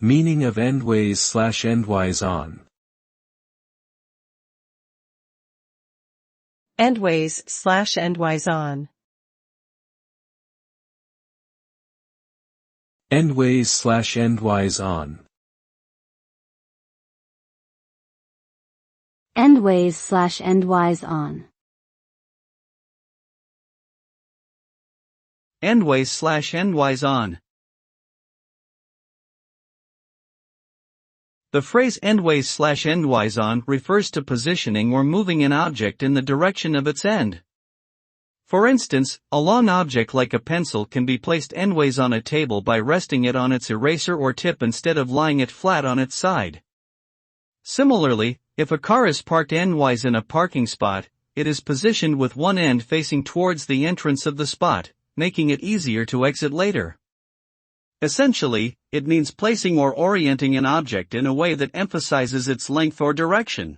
Meaning of endways/endwise on. Endways/endwise on. Endways/endwise on. Endways/endwise on. Endways/endwise on. The phrase endways/endwise on refers to positioning or moving an object in the direction of its end. For instance, a long object like a pencil can be placed endways on a table by resting it on its eraser or tip instead of lying it flat on its side. Similarly, if a car is parked endwise in a parking spot, it is positioned with one end facing towards the entrance of the spot, making it easier to exit later. Essentially, it means placing or orienting an object in a way that emphasizes its length or direction.